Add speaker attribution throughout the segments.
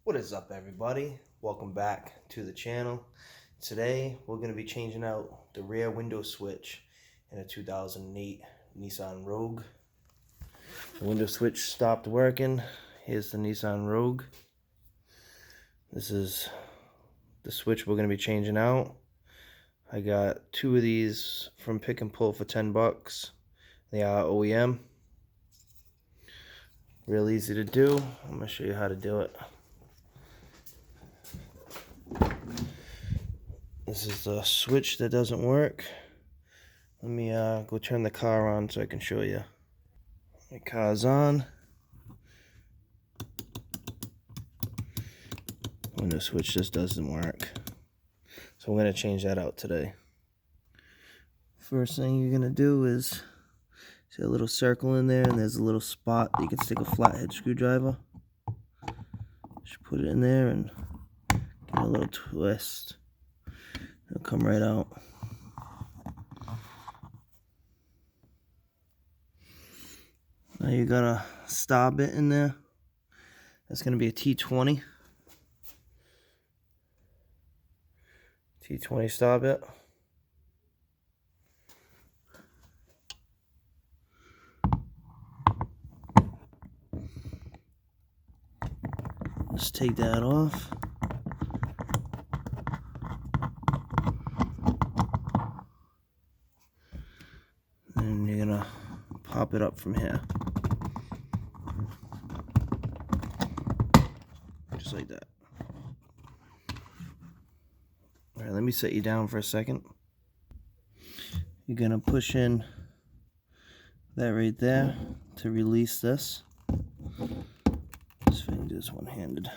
Speaker 1: What is up, everybody? Welcome back to the channel. Today we're going to be changing out the rear window switch in a 2008 Nissan Rogue. The window switch stopped working. Here's the Nissan Rogue. This is the switch we're going to be changing out. I got two of these from Pick and Pull for 10 bucks. They are OEM. Real easy to do. I'm going to show you how to do it. This is the switch that doesn't work. Let me go turn the car on so I can show you. The car's on. Window switch just doesn't work. So I'm going to change that out today. First thing you're going to do is, see a little circle in there, and there's a little spot that you can stick a flathead screwdriver. Just put it in there and give it a little twist. It'll come right out. Now you got a star bit in there. That's going to be a T20. T20 star bit. Just take that off. And you're gonna pop it up from here. Just like that. Alright, let me set you down for a second. You're gonna push in that right there to release this. Let's see if I can do this one-handed.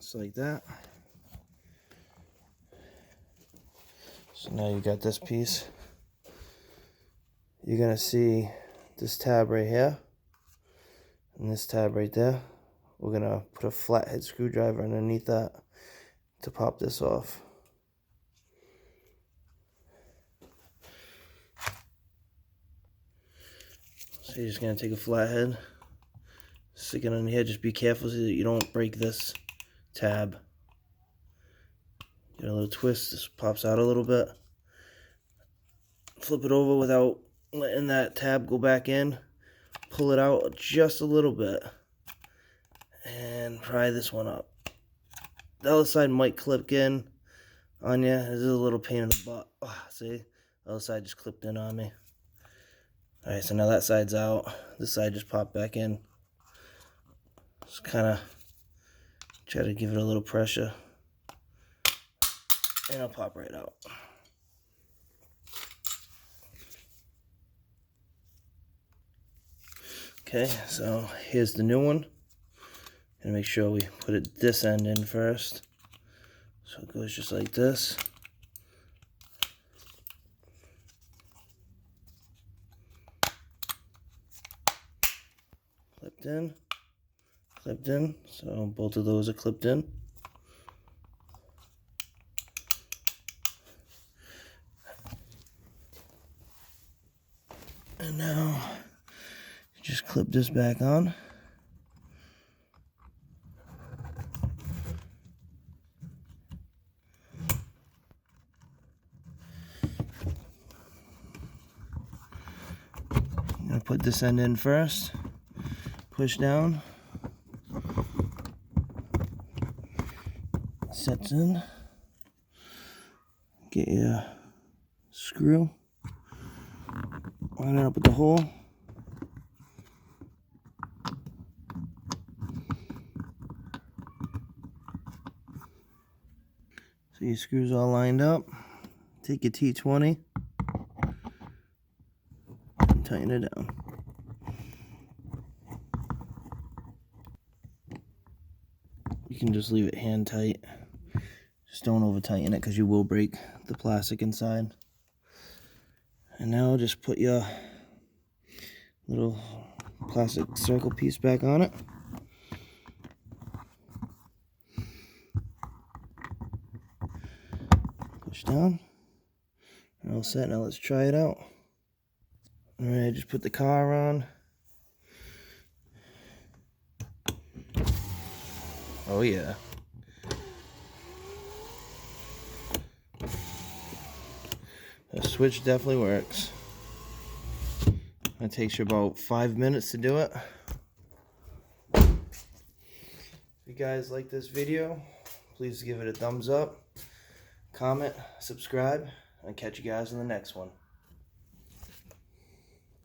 Speaker 1: Just like that. So now you got this piece. You're gonna see this tab right here and this tab right there. We're gonna put a flathead screwdriver underneath that to pop this off. So you're just gonna take a flathead, stick it on here. Just be careful so that you don't break this tab. Get a little twist. This pops out a little bit. Flip it over without letting that tab go back in. Pull it out just a little bit. And pry this one up. The other side might clip in on you. This is a little pain in the butt. Oh, see? The other side just clipped in on me. Alright, so now that side's out. This side just popped back in. Just kind of try to give it a little pressure. And it'll pop right out. Okay, so here's the new one. And make sure we put it this end in first. So it goes just like this. Clipped in. Clipped in. So both of those are clipped in. And now you just clip this back on. I'm going to put this end in first. Push down. Sets in. Get your screw. Line it up with the hole. So your screws all lined up. Take your T20 and tighten it down. You can just leave it hand tight. Just don't over tighten it because you will break the plastic inside. And now just put your little plastic circle piece back on it. Push down. All set. Now let's try it out. Alright, just put the car on. Oh yeah. The switch definitely works. It takes you about 5 minutes to do it. If you guys like this video, please give it a thumbs up, comment, subscribe, and catch you guys in the next one.